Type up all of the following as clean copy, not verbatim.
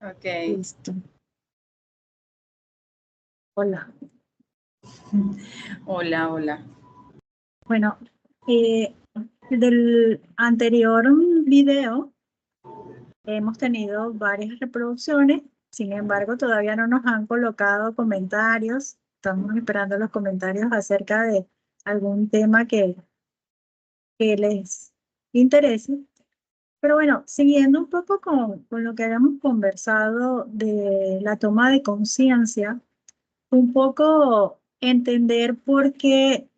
Ok. Listo. Hola. Hola, hola. Bueno, del anterior video hemos tenido varias reproducciones, sin embargo, todavía no nos han colocado comentarios. Estamos esperando los comentarios acerca de algún tema que les interese. Pero bueno, siguiendo un poco con lo que habíamos conversado de la toma de conciencia, un poco entender por qué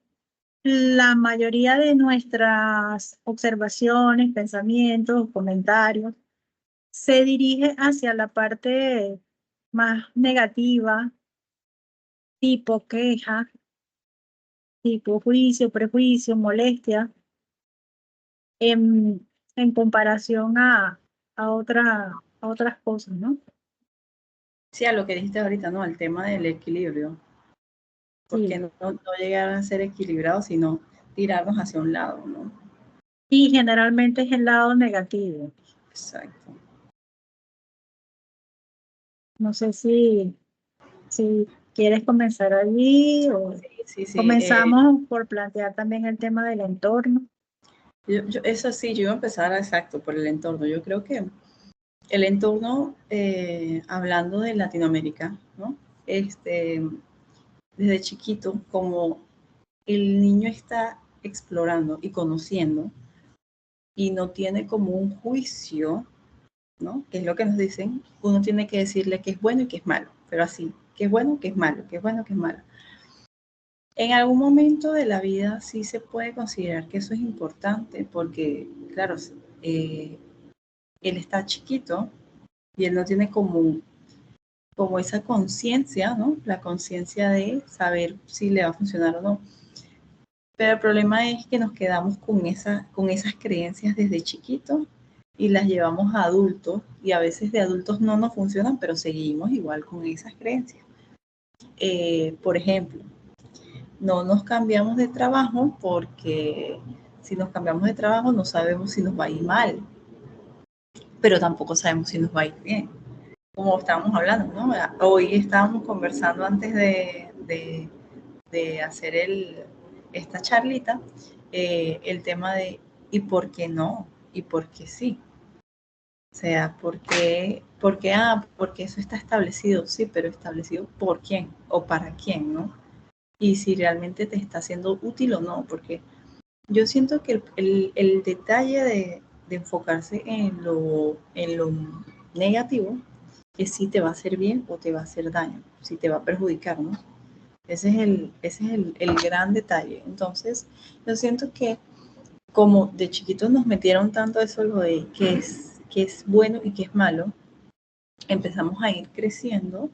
la mayoría de nuestras observaciones, pensamientos, comentarios se dirige hacia la parte más negativa, tipo queja, tipo juicio, prejuicio, molestia, en comparación a otras cosas, ¿no? Sí, a lo que dijiste ahorita, ¿no? El tema del equilibrio. Porque Sí. no llegar a ser equilibrados, sino tirarnos hacia un lado, ¿no? Y generalmente es el lado negativo. Exacto. No sé si quieres comenzar allí o Sí, sí. comenzamos por plantear también el tema del entorno. Eso sí, yo iba a empezar exacto por el entorno. Yo creo que el entorno, hablando de Latinoamérica, ¿no? Desde chiquito, como el niño está explorando y conociendo y no tiene como un juicio, ¿no? Que es lo que nos dicen, uno tiene que decirle que es bueno y que es malo, pero así, que es bueno, que es malo, que es bueno, que es malo. En algún momento de la vida sí se puede considerar que eso es importante porque, claro, eh, él está chiquito y él no tiene como esa conciencia, ¿no? La conciencia de saber si le va a funcionar o no. Pero el problema es que nos quedamos con esas creencias desde chiquitos y las llevamos a adultos y a veces de adultos no nos funcionan, pero seguimos igual con esas creencias. Por ejemplo, no nos cambiamos de trabajo porque si nos cambiamos de trabajo no sabemos si nos va a ir mal, pero tampoco sabemos si nos va a ir bien. Como estábamos hablando, ¿no? Hoy estábamos conversando antes de hacer esta charlita, el tema de ¿y por qué no? ¿Y por qué sí? O sea, porque eso está establecido, sí, pero establecido por quién o para quién, ¿no? Y si realmente te está siendo útil o no, porque yo siento que el detalle de enfocarse en lo negativo es si te va a hacer bien o te va a hacer daño, si te va a perjudicar, ¿no? Ese es el gran detalle. Entonces, yo siento que como de chiquitos nos metieron tanto eso, lo de que es bueno y que es malo, empezamos a ir creciendo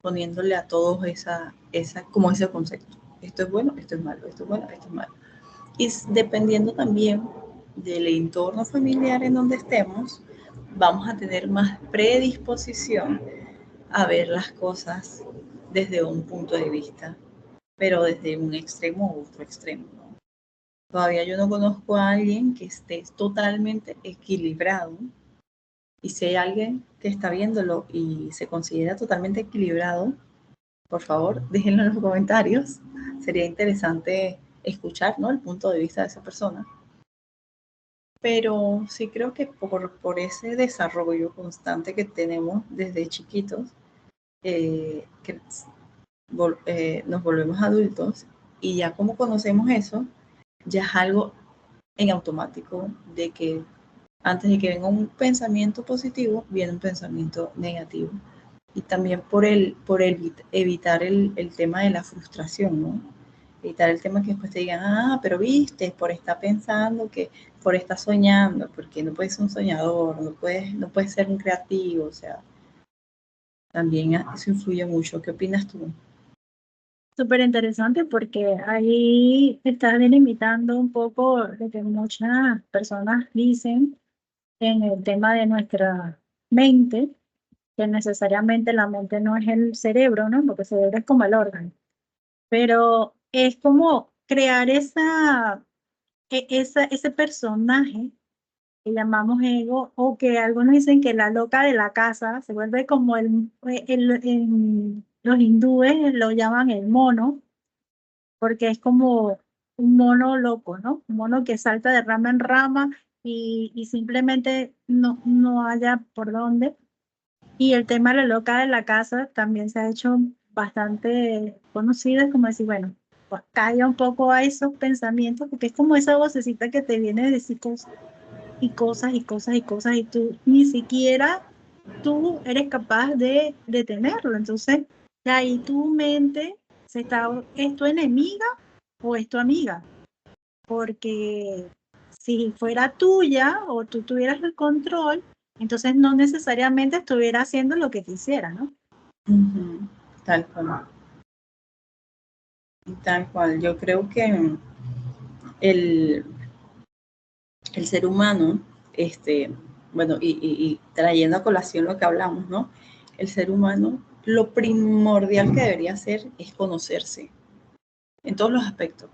poniéndole a todos como ese concepto. Esto es bueno, esto es malo, esto es bueno, esto es malo. Y dependiendo también del entorno familiar en donde estemos, vamos a tener más predisposición a ver las cosas desde un punto de vista, pero desde un extremo u otro extremo, ¿no? Todavía yo no conozco a alguien que esté totalmente equilibrado, y si hay alguien que está viéndolo y se considera totalmente equilibrado, por favor, déjenlo en los comentarios. Sería interesante escuchar, ¿no?, el punto de vista de esa persona. Pero sí creo que por ese desarrollo constante que tenemos desde chiquitos, que nos volvemos adultos y ya como conocemos eso, ya es algo en automático de que antes de que venga un pensamiento positivo, viene un pensamiento negativo. Y también por evitar el tema de la frustración, ¿no? Evitar el tema que después te digan, pero viste, por estar pensando, que por estar soñando, porque no puedes ser un soñador, no puedes ser un creativo, o sea, también eso influye mucho. ¿Qué opinas tú? Súper interesante porque ahí estás delimitando un poco lo que muchas personas dicen en el tema de nuestra mente, que necesariamente la mente no es el cerebro, ¿no? Porque el cerebro es como el órgano, pero es como crear ese personaje que llamamos ego, o que algunos dicen que la loca de la casa se vuelve como los hindúes lo llaman el mono, porque es como un mono loco, ¿no? Un mono que salta de rama en rama y simplemente no haya por dónde. Y el tema de la loca de la casa también se ha hecho bastante conocido, es como decir, bueno, pues calla un poco a esos pensamientos, porque es como esa vocecita que te viene de decir cosas y cosas y cosas y cosas, y tú ni siquiera tú eres capaz de detenerlo. Entonces, de ahí tu mente ¿es tu enemiga o es tu amiga? Porque si fuera tuya o tú tuvieras el control, entonces no necesariamente estuviera haciendo lo que quisiera, ¿no? Ujú, tal cual. Tal cual. Yo creo que el, el ser humano, bueno, y trayendo a colación lo que hablamos, ¿no? El ser humano, lo primordial que debería hacer es conocerse en todos los aspectos.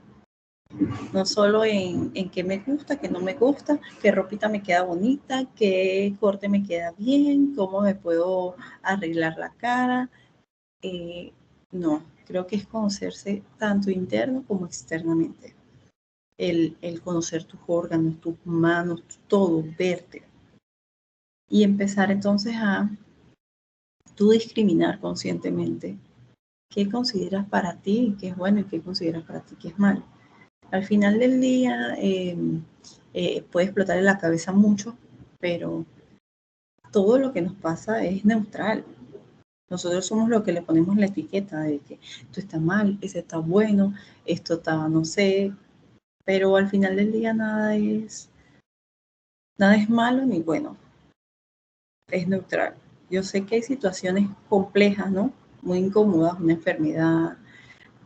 No solo en qué me gusta, qué no me gusta, qué ropita me queda bonita, qué corte me queda bien, cómo me puedo arreglar la cara. Eh, no, creo que es conocerse tanto interno como externamente. El conocer tus órganos, tus manos, todo, verte. Y empezar entonces a tú discriminar conscientemente qué consideras para ti que es bueno y qué consideras para ti que es malo. Al final del día puede explotar en la cabeza mucho, pero todo lo que nos pasa es neutral. Nosotros somos los que le ponemos la etiqueta de que esto está mal, ese está bueno, esto está, no sé, pero al final del día nada es malo ni bueno, es neutral. Yo sé que hay situaciones complejas, ¿no? Muy incómodas, una enfermedad,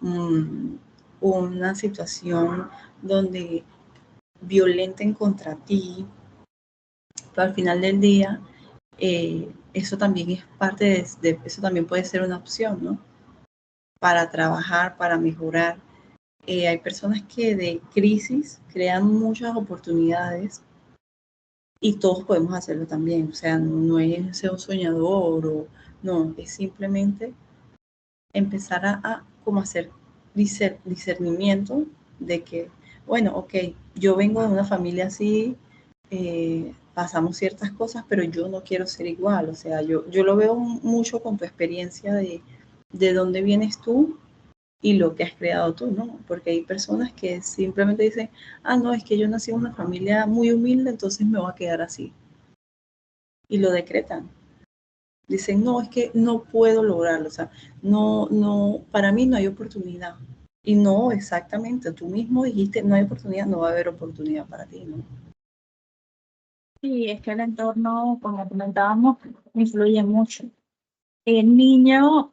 um, una situación donde violenten contra ti, pero al final del día eso también es parte eso también puede ser una opción, ¿no? Para trabajar, para mejorar. Hay personas que de crisis crean muchas oportunidades y todos podemos hacerlo también. O sea, no es ser un soñador o no, es simplemente empezar a como hacer discernimiento de que, bueno, ok, yo vengo de una familia así, pasamos ciertas cosas, pero yo no quiero ser igual. O sea, yo lo veo mucho con tu experiencia de dónde vienes tú y lo que has creado tú, ¿no? Porque hay personas que simplemente dicen, ah, no, es que yo nací en una familia muy humilde, entonces me voy a quedar así. Y lo decretan. Dicen, no, es que no puedo lograrlo, o sea, no, para mí no hay oportunidad. Y no, exactamente, tú mismo dijiste, no hay oportunidad, no va a haber oportunidad para ti, ¿no? Sí, es que el entorno, como comentábamos, influye mucho. El niño,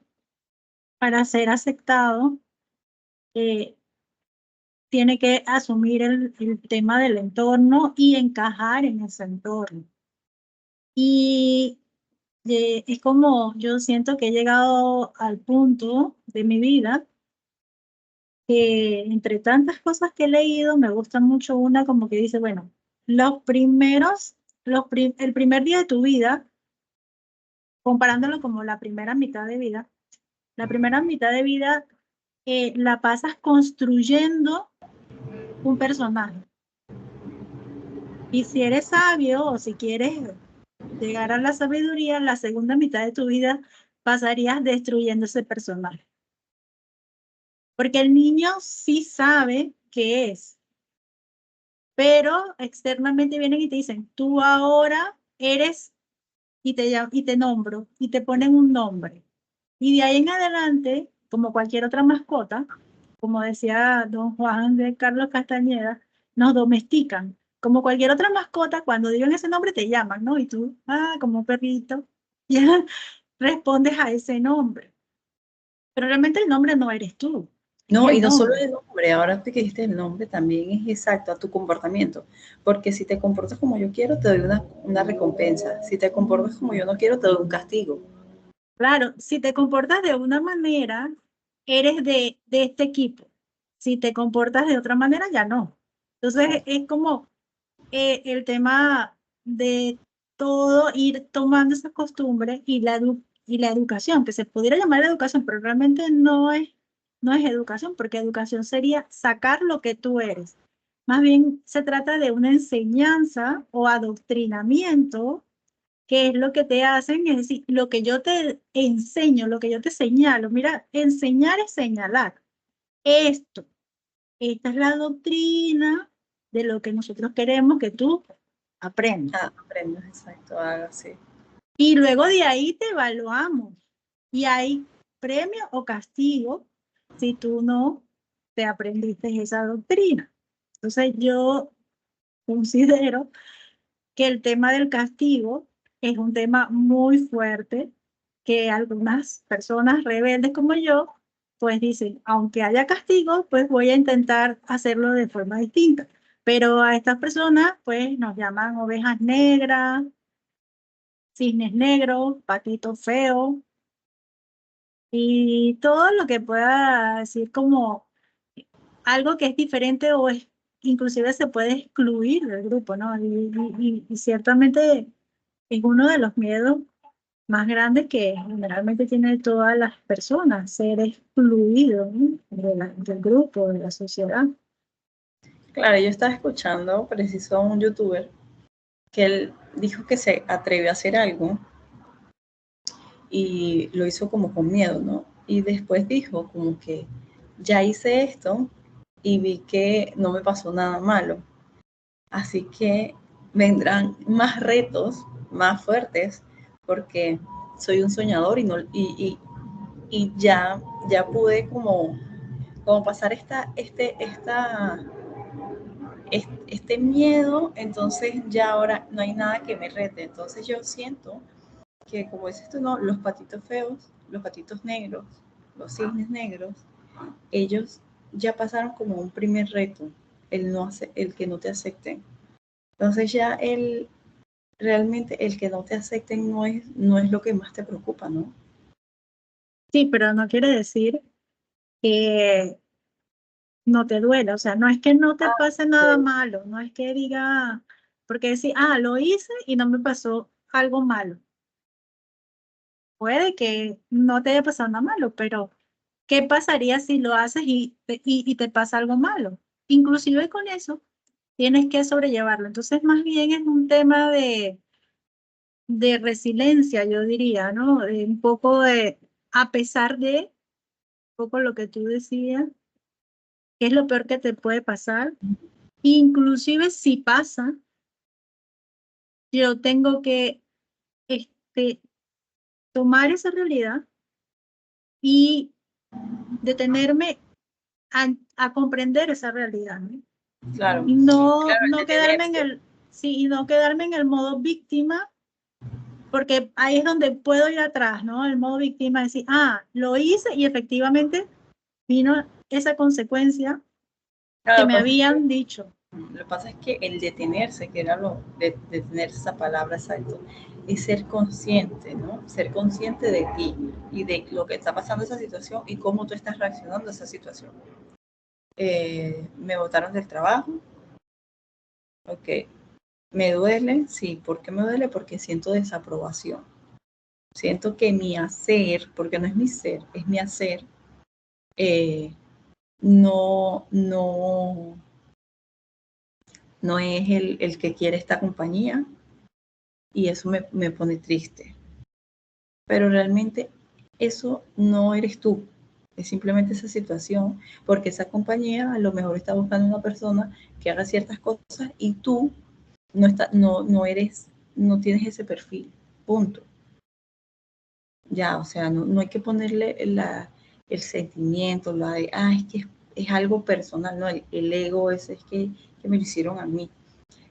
para ser aceptado, eh, tiene que asumir el tema del entorno y encajar en ese entorno. Y es como yo siento que he llegado al punto de mi vida que entre tantas cosas que he leído, me gusta mucho una como que dice, bueno, los primeros, el primer día de tu vida, comparándolo como la primera mitad de vida, la primera mitad de vida la pasas construyendo un personaje. Y si eres sabio o si quieres llegar a la sabiduría, la segunda mitad de tu vida pasarías destruyendo ese personaje. Porque el niño sí sabe qué es, pero externamente vienen y te dicen, tú ahora eres, y te nombro, y te ponen un nombre. Y de ahí en adelante, como cualquier otra mascota, como decía don Juan de Carlos Castañeda, nos domestican. Como cualquier otra mascota, cuando digan ese nombre te llaman, ¿no? Y tú, como un perrito, ya respondes a ese nombre. Pero realmente el nombre no eres tú, es No, y el no solo nombre. el nombre, ahora que dijiste el nombre también es exacto a tu comportamiento, porque si te comportas como yo quiero, te doy una recompensa, si te comportas como yo no quiero, te doy un castigo. Claro, si te comportas de una manera, eres de este equipo. Si te comportas de otra manera, ya no. Entonces, es como el tema de todo ir tomando esas costumbres y la educación, que se pudiera llamar educación, pero realmente no es educación, porque educación sería sacar lo que tú eres. Más bien se trata de una enseñanza o adoctrinamiento, que es lo que te hacen, es decir, lo que yo te enseño, lo que yo te señalo. Mira, enseñar es señalar. Esto, esta es la doctrina de lo que nosotros queremos que tú aprendas. Aprendas, exacto, haga así. Y luego de ahí te evaluamos. Y hay premio o castigo si tú no te aprendiste esa doctrina. Entonces yo considero que el tema del castigo es un tema muy fuerte, que algunas personas rebeldes como yo, pues dicen, aunque haya castigo, pues voy a intentar hacerlo de forma distinta. Pero a estas personas, pues nos llaman ovejas negras, cisnes negros, patitos feos, y todo lo que pueda decir como algo que es diferente o es, inclusive se puede excluir del grupo, ¿no? Y ciertamente es uno de los miedos más grandes que generalmente tienen todas las personas, ser excluido, ¿no? Del grupo, de la sociedad. Claro, yo estaba escuchando preciso a un youtuber que él dijo que se atrevió a hacer algo y lo hizo como con miedo, ¿no? Y después dijo como que ya hice esto y vi que no me pasó nada malo. Así que vendrán más retos, más fuertes, porque soy un soñador y, no, y ya pude como pasar este miedo, entonces ya ahora no hay nada que me rete. Entonces yo siento que, como dices tú, no, los patitos feos, los patitos negros, los cisnes negros, ellos ya pasaron como un primer reto, el que no te acepten. Entonces ya realmente el que no te acepten no es lo que más te preocupa, ¿no? Sí, pero no quiere decir que no te duela, o sea, no es que no te pase nada malo, no es que diga, porque decir, lo hice y no me pasó algo malo. Puede que no te haya pasado nada malo, pero ¿qué pasaría si lo haces y te pasa algo malo? Inclusive con eso tienes que sobrellevarlo. Entonces, más bien es un tema de resiliencia, yo diría, ¿no? Un poco a pesar de, un poco lo que tú decías, ¿qué es lo peor que te puede pasar? Inclusive si pasa, yo tengo que este, tomar esa realidad y detenerme a comprender esa realidad, ¿no? Claro, Y no, claro, el no quedarme en detenerse. el, sí, y no quedarme en el modo víctima, porque ahí es donde puedo ir atrás, ¿no? El modo víctima, decir, lo hice y efectivamente vino esa consecuencia que Claro, me habían dicho. lo que pasa es que el detenerse, que era lo de detenerse, esa palabra exacto, es ser consciente, ¿no? Ser consciente de ti y de lo que está pasando en esa situación y cómo tú estás reaccionando a esa situación. Me botaron del trabajo, ok, me duele, sí, ¿por qué me duele? Porque siento desaprobación. Siento que mi hacer, porque no es mi ser, es mi hacer, eh, no, no, no es el que quiere esta compañía y eso me pone triste. Pero realmente eso no eres tú, es simplemente esa situación, porque esa compañía a lo mejor está buscando una persona que haga ciertas cosas y tú no tienes ese perfil, punto. Ya, o sea, no hay que ponerle el sentimiento, es que es algo personal, no, el ego ese es que me lo hicieron a mí.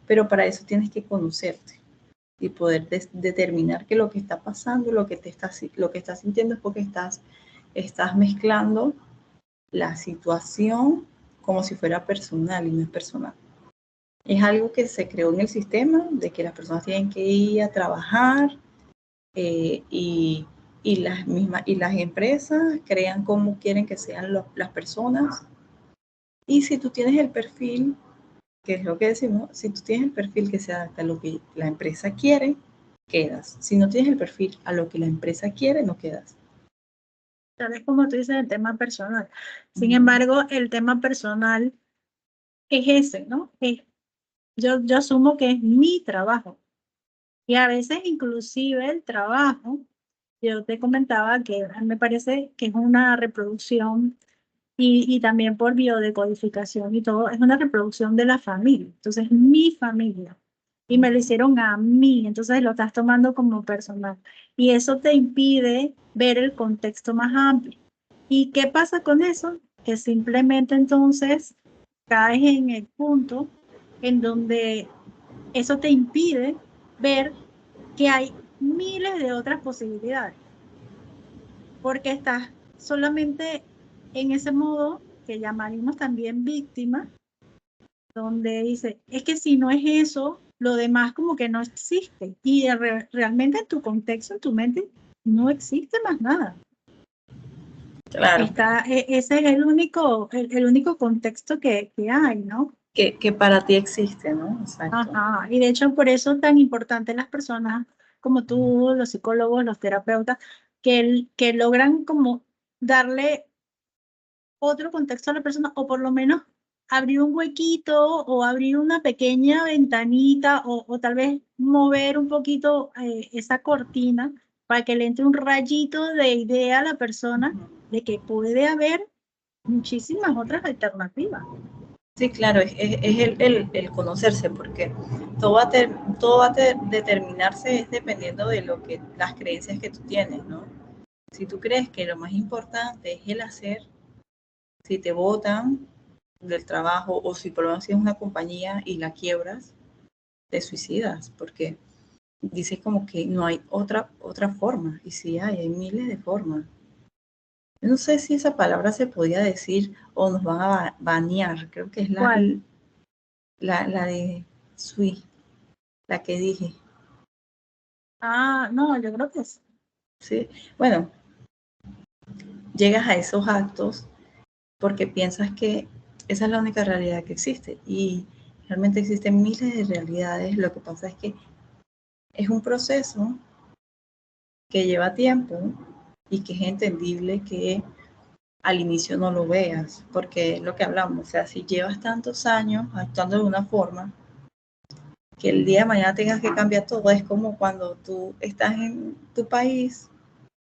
Pero para eso tienes que conocerte y poder determinar que lo que está pasando, lo que estás sintiendo es porque estás mezclando la situación como si fuera personal y no es personal. Es algo que se creó en el sistema de que las personas tienen que ir a trabajar eh, y, y las empresas crean cómo quieren que sean las personas. Y si tú tienes el perfil que es lo que decimos, si tú tienes el perfil que se adapta a lo que la empresa quiere, quedas. Si no tienes el perfil a lo que la empresa quiere, no quedas. Tal vez como tú dices, el tema personal. Sin embargo, el tema personal es ese, ¿no? Yo asumo que es mi trabajo. Y a veces inclusive el trabajo, yo te comentaba que me parece que es una reproducción y también por biodecodificación y todo, es una reproducción de la familia. Entonces, mi familia. Y me lo hicieron a mí, entonces lo estás tomando como personal. Y eso te impide ver el contexto más amplio. ¿Y qué pasa con eso? Que simplemente entonces caes en el punto en donde eso te impide ver que hay miles de otras posibilidades, porque estás solamente en ese modo que llamaríamos también víctima, donde dice, es que si no es eso, lo demás como que no existe. Y realmente en tu contexto, en tu mente, no existe más nada. Claro. Ese es el único contexto que hay, ¿no? Que para ti existe, ¿no? Exacto. Ajá. Y de hecho, por eso es tan importante las personas como tú, los psicólogos, los terapeutas, que logran como darle otro contexto a la persona, o por lo menos abrir un huequito o abrir una pequeña ventanita o tal vez mover un poquito esa cortina para que le entre un rayito de idea a la persona de que puede haber muchísimas otras alternativas. Sí, claro, es el conocerse, porque todo va a determinarse es dependiendo de lo que, las creencias que tú tienes, ¿no? Si tú crees que lo más importante es el hacer, si te botan del trabajo o si por lo menos tienes una compañía y la quiebras, te suicidas, porque dices como que no hay otra forma, y sí hay miles de formas. Yo no sé si esa palabra se podía decir o nos van a banear, creo que es ¿Cuál? la de Sui, la que dije, Ah, no, yo creo que sí. ¿sí? Bueno, llegas a esos actos porque piensas que esa es la única realidad que existe y realmente existen miles de realidades. Lo que pasa es que es un proceso que lleva tiempo y que es entendible que al inicio no lo veas, porque es lo que hablamos, o sea, si llevas tantos años actuando de una forma, que el día de mañana tengas que cambiar todo, es como cuando tú estás en tu país,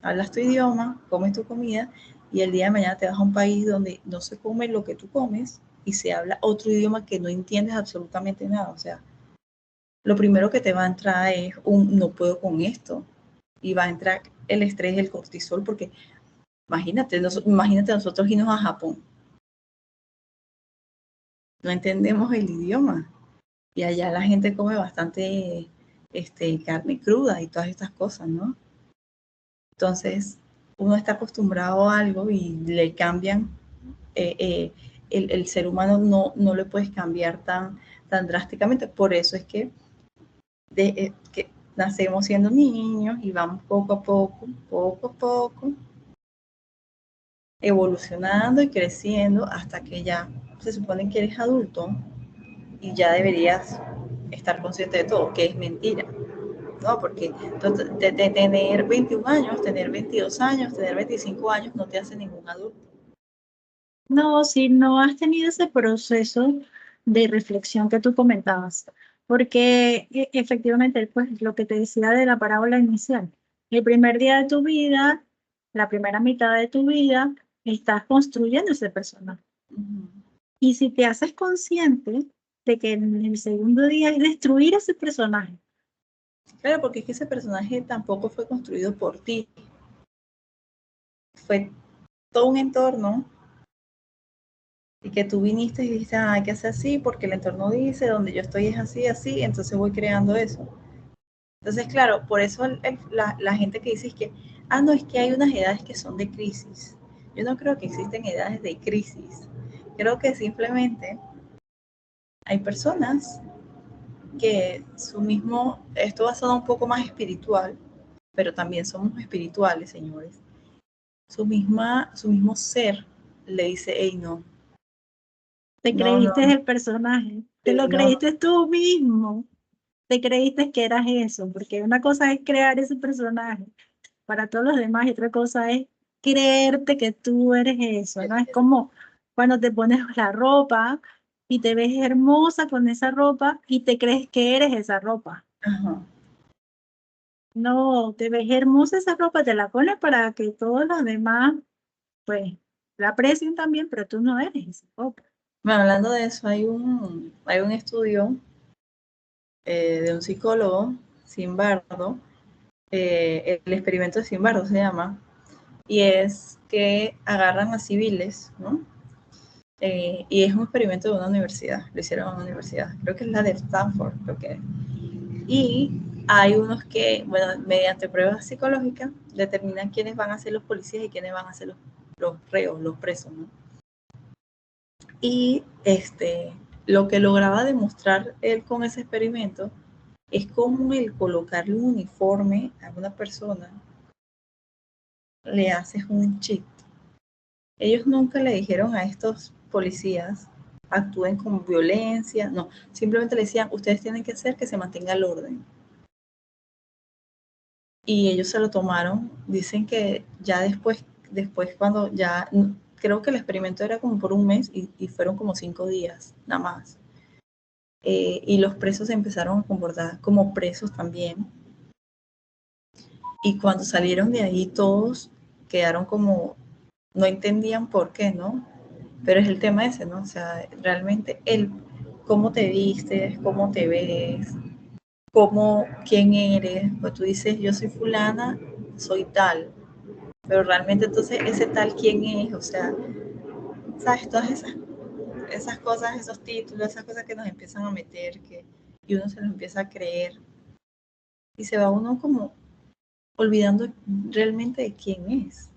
hablas tu idioma, comes tu comida, y el día de mañana te vas a un país donde no se come lo que tú comes y se habla otro idioma que no entiendes absolutamente nada. O sea, lo primero que te va a entrar es un no puedo con esto, y va a entrar el estrés, el cortisol, porque imagínate nosotros irnos a Japón, no entendemos el idioma y allá la gente come bastante carne cruda y todas estas cosas, ¿no? Entonces, uno está acostumbrado a algo y le cambian, el ser humano no le puedes cambiar tan drásticamente. Por eso es que nacemos siendo niños y vamos poco a poco, evolucionando y creciendo hasta que ya se supone que eres adulto y ya deberías estar consciente de todo, que es mentira. No, porque de tener 21 años, tener 22 años, tener 25 años no te hace ningún adulto. No, si no has tenido ese proceso de reflexión que tú comentabas, porque efectivamente, pues lo que te decía de la parábola inicial, el primer día de tu vida, la primera mitad de tu vida, estás construyendo ese personaje. Y si te haces consciente de que en el segundo día es destruir ese personaje. Claro, porque es que ese personaje tampoco fue construido por ti. Fue todo un entorno y que tú viniste y dijiste, ah, hay que hacer así porque el entorno dice, donde yo estoy es así, así, entonces voy creando eso. Entonces, claro, por eso la gente que dice es que, ah, no, es que hay unas edades que son de crisis. Yo no creo que existen edades de crisis. Creo que simplemente hay personas que esto va a sonar un poco más espiritual, pero también somos espirituales, señores. Su mismo ser le dice, hey, no, Te no, no, creíste el personaje. Te lo No, creíste tú mismo. Te creíste que eras eso, porque una cosa es crear ese personaje para todos los demás y otra cosa es creerte que tú eres eso, ¿no? Es como cuando te pones la ropa y te ves hermosa con esa ropa y te crees que eres esa ropa. ajá. No, te ves hermosa esa ropa, te la pones para que todos los demás, pues, la aprecien también, pero tú no eres esa ropa. Bueno, hablando de eso, hay un estudio de un psicólogo, Zimbardo, el experimento de Zimbardo se llama, y es que agarran a civiles, ¿no? Y es un experimento de una universidad, lo hicieron en una universidad, creo que es la de Stanford, creo que es. Y hay unos que, bueno, mediante pruebas psicológicas, determinan quiénes van a ser los policías y quiénes van a ser los reos, los presos, ¿no? Y lo que lograba demostrar él con ese experimento es cómo el colocarle un uniforme a una persona le haces un cheat. Ellos nunca le dijeron a estos policías actúen con violencia, no, simplemente le decían, ustedes tienen que hacer que se mantenga el orden. Y ellos se lo tomaron, dicen que ya después cuando ya, creo que el experimento era como por un mes y fueron como 5 días, nada más. Y los presos se empezaron a comportar como presos también. Y cuando salieron de ahí todos quedaron como, no entendían por qué, ¿no? Pero es el tema ese, ¿no? O sea, realmente cómo te vistes, cómo te ves, quién eres, pues tú dices, yo soy fulana, soy tal, pero realmente entonces ese tal quién es, o sea, sabes, todas esas cosas, esos títulos, esas cosas que nos empiezan a meter, y uno se los empieza a creer, y se va uno como olvidando realmente de quién es.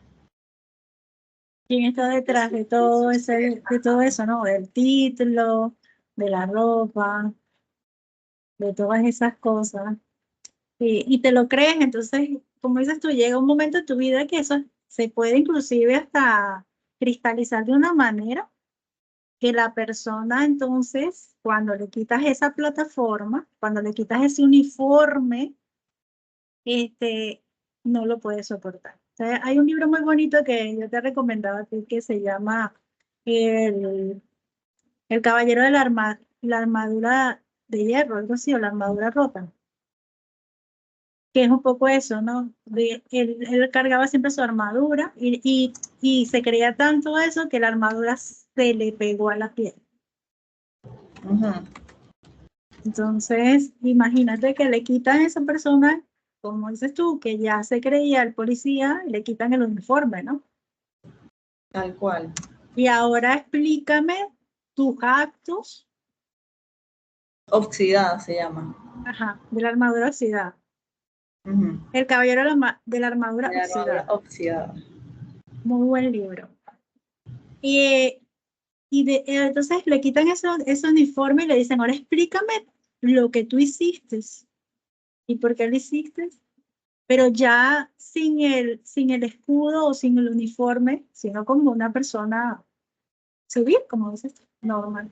¿Quién está detrás de todo de todo eso, ¿no? Del título, de la ropa, de todas esas cosas. Y te lo crees, entonces, como dices tú, llega un momento en tu vida que eso se puede inclusive hasta cristalizar de una manera que la persona entonces, cuando le quitas esa plataforma, cuando le quitas ese uniforme, este, no lo puede soportar. O sea, hay un libro muy bonito que yo te recomendaba a ti que se llama El, el Caballero de la Armadura de Hierro, algo así, o la armadura rota, que es un poco eso, ¿no? Él cargaba siempre su armadura y se creía tanto eso que la armadura se le pegó a la piel. Ujú. Entonces, imagínate que le quitan a esa persona, como dices tú, que ya se creía el policía, y le quitan el uniforme, ¿no? Tal cual. Y ahora explícame tus actos, Oxidada se llama. ajá, de la armadura oxidada. Ujú. El caballero de la armadura De la armadura oxidada. oxidada. Muy buen libro. Y, entonces le quitan ese uniforme y le dicen, ahora explícame lo que tú hiciste y por qué lo hiciste, pero ya sin el escudo o sin el uniforme, sino como una persona civil, como dices, normal.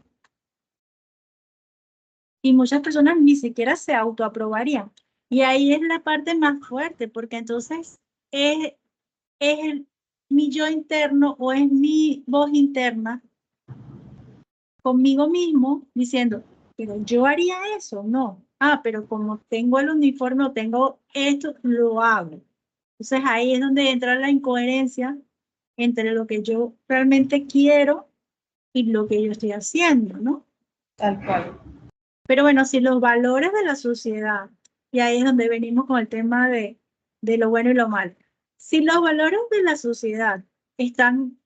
Y muchas personas ni siquiera se autoaprobarían. Y ahí es la parte más fuerte, porque entonces es, es mi yo interno o es mi voz interna conmigo mismo diciendo, pero yo haría eso, no. Ah, pero como tengo el uniforme o tengo esto, lo hago. Entonces ahí es donde entra la incoherencia entre lo que yo realmente quiero y lo que yo estoy haciendo, ¿no? Tal cual. Pero bueno, si los valores de la sociedad, y ahí es donde venimos con el tema de lo bueno y lo malo, si los valores de la sociedad están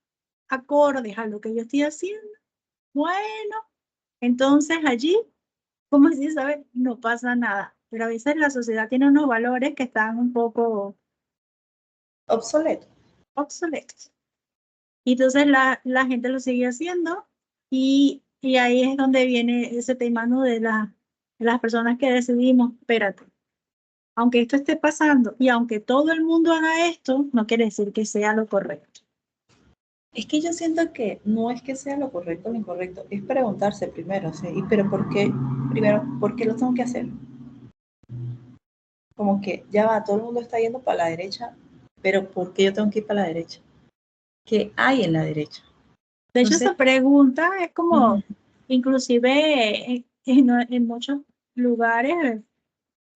acordes a lo que yo estoy haciendo, bueno, entonces allí, como si sabe, no pasa nada. Pero a veces la sociedad tiene unos valores que están un poco Obsoleto. obsoletos. Y entonces la gente lo sigue haciendo y ahí es donde viene ese tema, ¿no? De las personas que decidimos, espérate, aunque esto esté pasando y aunque todo el mundo haga esto, no quiere decir que sea lo correcto. Es que yo siento que no es que sea lo correcto o lo incorrecto, es preguntarse primero, ¿sí? Pero ¿por qué? Primero, ¿por qué lo tengo que hacer? Como que ya va, todo el mundo está yendo para la derecha, pero ¿por qué yo tengo que ir para la derecha? ¿Qué hay en la derecha? De hecho, Entonces, esa pregunta es uh-huh. como, inclusive en muchos lugares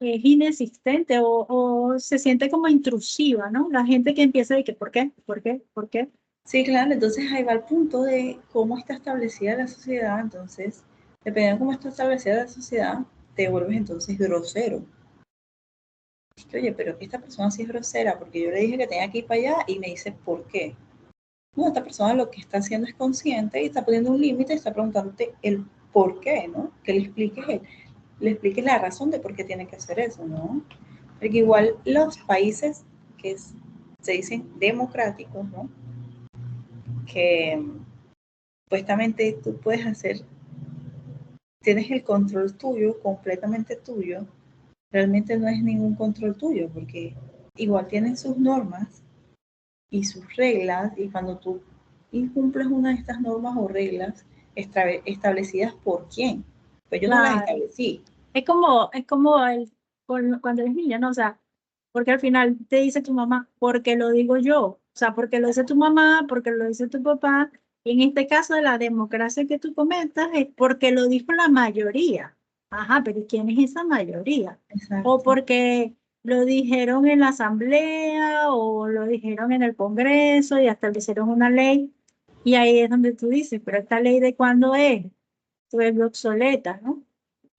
es inexistente o se siente como intrusiva, ¿no? La gente que empieza de que, ¿por qué? ¿Por qué? ¿Por qué? Sí, claro, entonces ahí va el punto de cómo está establecida la sociedad. Entonces, dependiendo de cómo está establecida la sociedad, te vuelves entonces grosero. Es que, oye, pero esta persona sí es grosera porque yo le dije que tenía que ir para allá y me dice, ¿por qué? No, esta persona lo que está haciendo es consciente y está poniendo un límite y está preguntándote el por qué, ¿no? Que le expliques la razón de por qué tiene que hacer eso, ¿no? Porque igual los países que se dicen democráticos, ¿no? Que supuestamente tú puedes hacer, tienes el control tuyo, completamente tuyo, realmente no es ningún control tuyo, porque igual tienen sus normas y sus reglas, y cuando tú incumples una de estas normas o reglas establecidas por quién, pues yo no las Claro. establecí. Es como cuando eres niña, ¿no? O sea, porque al final te dice tu mamá, porque lo digo yo, o sea, porque lo dice tu mamá, porque lo dice tu papá. Y en este caso de la democracia que tú comentas, es porque lo dijo la mayoría. Ajá, pero ¿quién es esa mayoría? O Exacto. porque lo dijeron en la asamblea o lo dijeron en el Congreso y hasta le hicieron una ley. Y ahí es donde tú dices, pero esta ley de cuándo es, pues obsoleta, ¿no?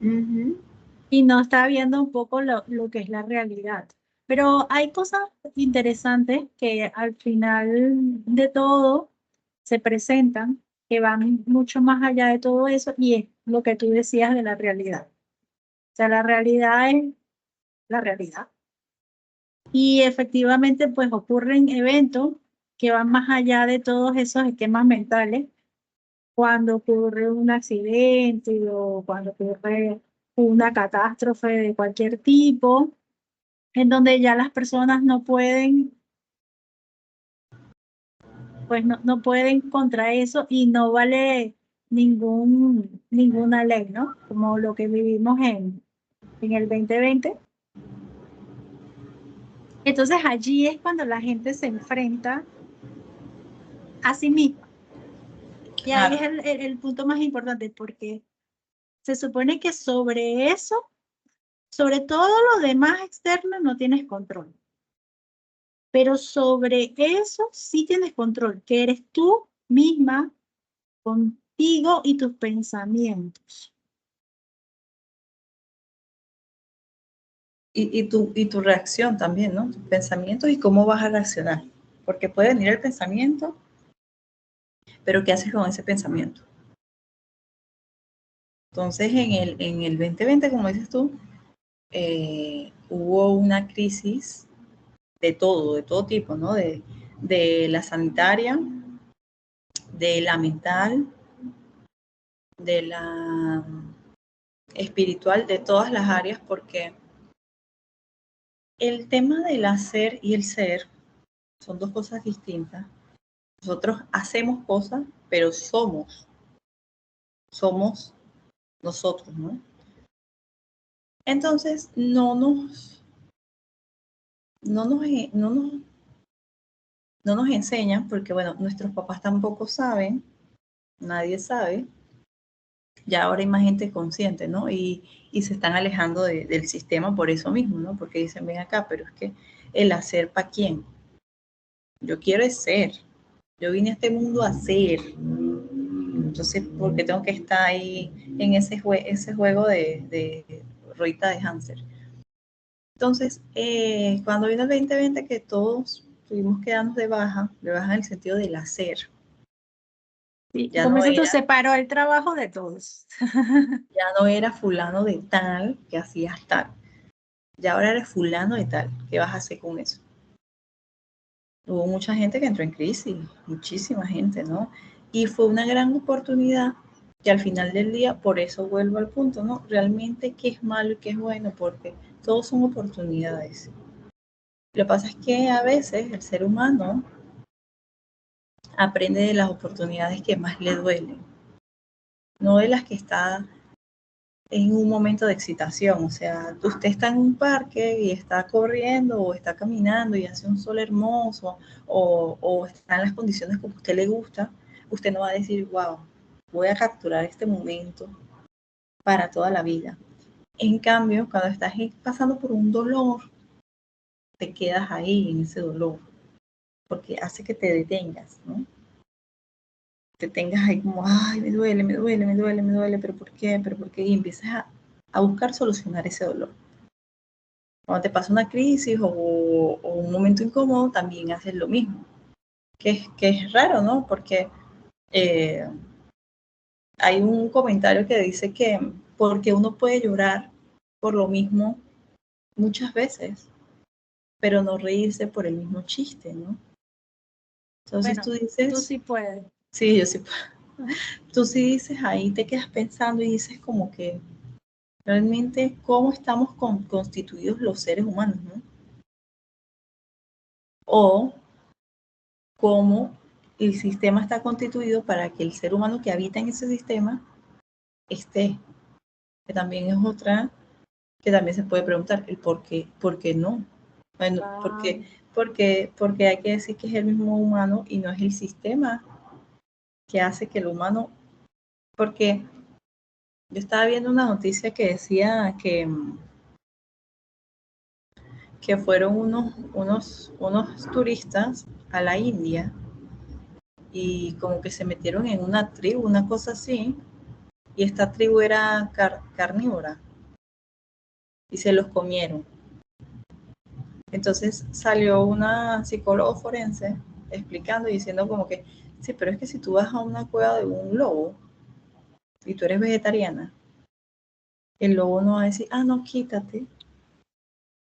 Uh-huh. Y no está viendo un poco lo que es la realidad. Pero hay cosas interesantes que al final de todo se presentan, que van mucho más allá de todo eso, y es lo que tú decías de la realidad. O sea, la realidad es la realidad. Y efectivamente, pues ocurren eventos que van más allá de todos esos esquemas mentales cuando ocurre un accidente o cuando ocurre una catástrofe de cualquier tipo, en donde ya las personas no pueden, pues no pueden contra eso y no vale ninguna ley, ¿no? Como lo que vivimos en el 2020. Entonces allí es cuando la gente se enfrenta a sí misma. Y ahí es Claro. el punto más importante, porque se supone que sobre eso, sobre todo lo demás externo, no tienes control. Pero sobre eso sí tienes control, que eres tú misma contigo y tus pensamientos. Y tu reacción también, ¿no? Tus pensamientos y cómo vas a reaccionar. Porque puede venir el pensamiento, pero ¿qué haces con ese pensamiento? Entonces, en el 2020, como dices tú, hubo una crisis de todo tipo, ¿no? De la sanitaria, de la mental, de la espiritual, de todas las áreas, porque el tema del hacer y el ser son dos cosas distintas. Nosotros hacemos cosas, pero somos nosotros, ¿no? Entonces, no nos, no nos, no nos enseñan, porque bueno, nuestros papás tampoco saben, nadie sabe, ya ahora hay más gente consciente, ¿no? Y se están alejando del sistema por eso mismo, ¿no? Porque dicen, ven acá, pero es que el hacer para quién. Yo quiero es ser. Yo vine a este mundo a ser. Entonces, ¿por qué tengo que estar ahí en ese juego de ruita de hámster? Entonces, cuando vino el 2020, que todos tuvimos que darnos de baja en el sentido del hacer. Sí, Ya como no dices tú, era, separó el trabajo de todos. ya no era fulano de tal que hacías tal. Ya ahora eres fulano de tal. ¿Qué vas a hacer con eso? Hubo mucha gente que entró en crisis, muchísima gente, ¿no? Y fue una gran oportunidad que al final del día, por eso vuelvo al punto, ¿no? Realmente qué es malo y qué es bueno, porque todos son oportunidades. Lo que pasa es que a veces el ser humano aprende de las oportunidades que más le duelen, no de las que está en un momento de excitación. O sea, usted está en un parque y está corriendo o está caminando y hace un sol hermoso o está en las condiciones como a usted le gusta, usted no va a decir, wow, voy a capturar este momento para toda la vida. En cambio, cuando estás pasando por un dolor, te quedas ahí en ese dolor, porque hace que te detengas, ¿no? Te tengas ahí como, ay, me duele, me duele, me duele, me duele, pero ¿por qué? ¿Pero por qué? Y empiezas a buscar solucionar ese dolor. Cuando te pasa una crisis o un momento incómodo, también haces lo mismo, que es raro, ¿no? Porque hay un comentario que dice que porque uno puede llorar por lo mismo muchas veces, pero no reírse por el mismo chiste, ¿no? Entonces Bueno, tú tú dices, sí puedes. sí, yo sí puedo. Tú sí dices ahí, te quedas pensando y dices como que realmente cómo estamos constituidos los seres humanos, ¿no? O cómo el sistema está constituido para que el ser humano que habita en ese sistema esté, que también es otra, que también se puede preguntar el por qué no. Bueno, Ah, porque hay que decir que es el mismo humano y no es el sistema que hace que el humano, porque yo estaba viendo una noticia que decía que fueron unos turistas a la India y como que se metieron en una tribu, una cosa así, y esta tribu era carnívora y se los comieron. Entonces salió una psicóloga forense explicando y diciendo como que, sí, pero es que si tú vas a una cueva de un lobo y tú eres vegetariana, el lobo no va a decir, ah, no, quítate,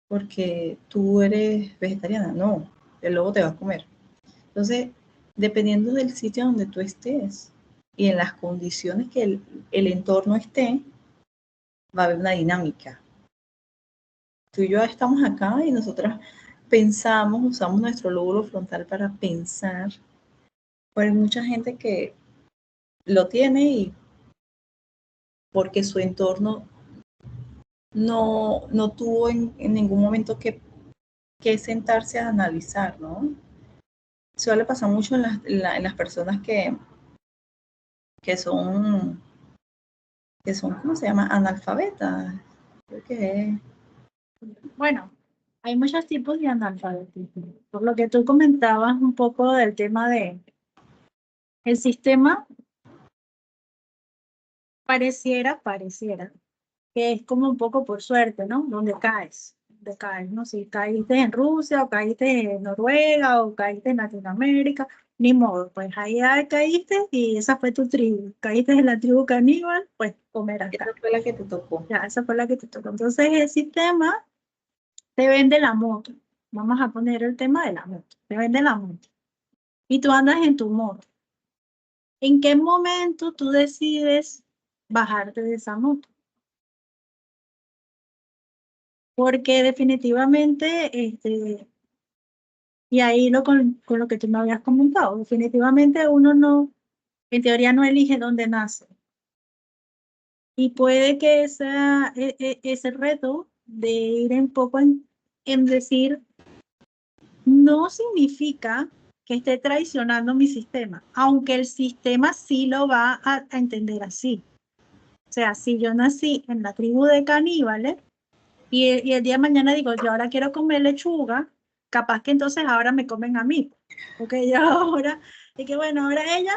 porque tú eres vegetariana. No, el lobo te va a comer. Entonces, dependiendo del sitio donde tú estés y en las condiciones que el entorno esté, va a haber una dinámica. Tú y yo estamos acá y nosotras pensamos, usamos nuestro lóbulo frontal para pensar. Pero hay mucha gente que lo tiene y porque su entorno no tuvo en ningún momento que sentarse a analizar, ¿no? Suele pasar mucho en las personas que son, ¿cómo se llama? Analfabetas. Creo que es. bueno, hay muchos tipos de analfabetismo. Por lo que tú comentabas un poco del tema de el sistema, pareciera, que es como un poco por suerte, ¿no? Donde caes, ¿no? Si caíste en Rusia o caíste en Noruega o caíste en Latinoamérica, ni modo, pues ahí caíste y esa fue tu tribu. Caíste en la tribu caníbal, pues comerás Esa carne. fue la que te tocó. Ya, esa fue la que te tocó. Entonces el sistema te vende la moto. Vamos a poner el tema de la moto. Te vende la moto. Y tú andas en tu moto. ¿En qué momento tú decides bajarte de esa moto? Porque definitivamente, y ahí con lo que tú me habías comentado, definitivamente uno no, en teoría no elige dónde nace. Y puede que ese reto de ir un poco en decir, no significa que esté traicionando mi sistema, aunque el sistema sí lo va a entender así. O sea, si yo nací en la tribu de caníbales y el día de mañana digo, yo ahora quiero comer lechuga, capaz que entonces ahora me comen a mí. Porque ya ahora, y que bueno, ahora ella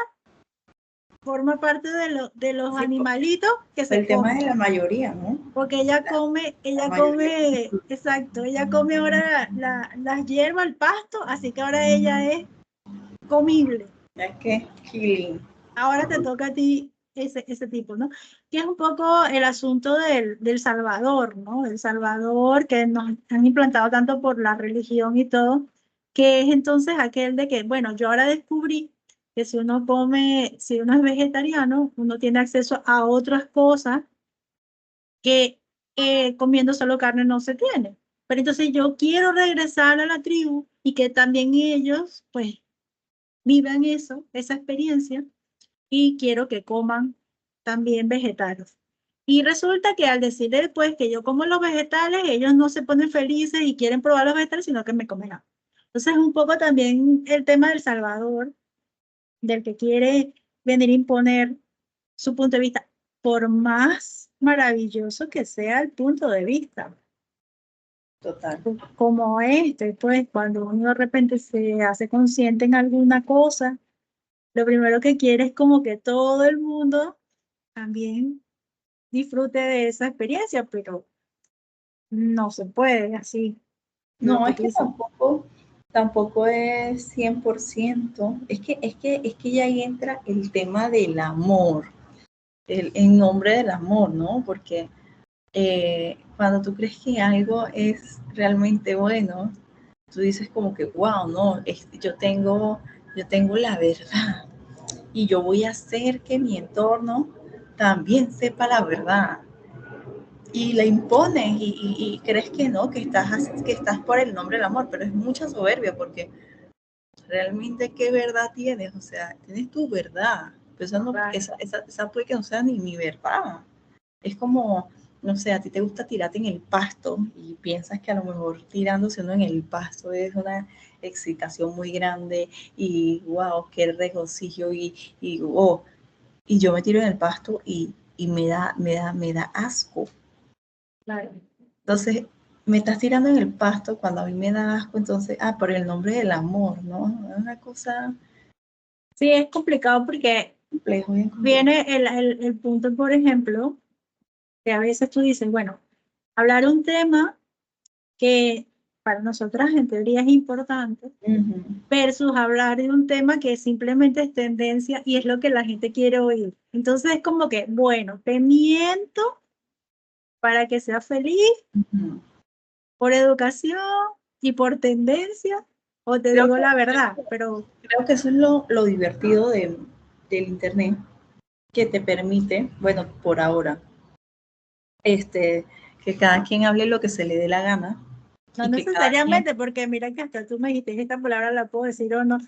forma parte de los Sí, animalitos que por se el tema de comen. la mayoría, ¿no? Porque La mayoría. exacto, ella come ahora las hierbas, el pasto, así que ahora ella es comible. Es que killing. Ahora te toca a ti ese tipo, ¿no? Que es un poco el asunto del Salvador, ¿no? El Salvador que nos han implantado tanto por la religión y todo, que es entonces aquel de que, bueno, yo ahora descubrí que si uno come, si uno es vegetariano, uno tiene acceso a otras cosas que comiendo solo carne no se tiene. Pero entonces yo quiero regresar a la tribu y que también ellos, pues, vivan eso, esa experiencia, y quiero que coman también vegetales. Y resulta que al decir después que yo como los vegetales, ellos no se ponen felices y quieren probar los vegetales, sino que me comen a mí. Entonces, un poco también el tema del Salvador, del que quiere venir a imponer su punto de vista, por más maravilloso que sea el punto de vista. Total. Como este, pues cuando uno de repente se hace consciente en alguna cosa, lo primero que quiere es como que todo el mundo también disfrute de esa experiencia, pero no se puede así. Lo No, que es tú que dices. tampoco es 100%. Es que ya ahí entra el tema del amor, en nombre del amor, ¿no? Porque cuando tú crees que algo es realmente bueno, tú dices como que, wow, no, yo tengo la verdad y yo voy a hacer que mi entorno también sepa la verdad. Y la impones y crees que no, que estás por el nombre del amor, pero es mucha soberbia porque realmente qué verdad tienes, o sea, tienes tu verdad, pero esa puede que no sea ni mi verdad. Es como, no sé, a ti te gusta tirarte en el pasto y piensas que a lo mejor tirándose uno en el pasto es una excitación muy grande y wow, qué regocijo y yo me tiro en el pasto y me da asco. Claro. Entonces, me estás tirando en el pasto cuando a mí me da asco, entonces, por el nombre del amor, ¿no? Es una cosa Sí, es complicado porque complejo, bien complejo. viene el punto, por ejemplo, que a veces tú dices, bueno, hablar un tema que para nosotras en teoría es importante, Uh-huh. versus hablar de un tema que simplemente es tendencia y es lo que la gente quiere oír. Entonces es como que, bueno, te miento para que seas feliz Uh-huh. por educación y por tendencia, o te Creo digo que, la verdad, pero creo que eso es lo divertido del Internet, que te permite, bueno, por ahora, que cada quien hable lo que se le dé la gana no y que cada quien, necesariamente, porque mira que hasta tú me dijiste, esta palabra la puedo decir o no.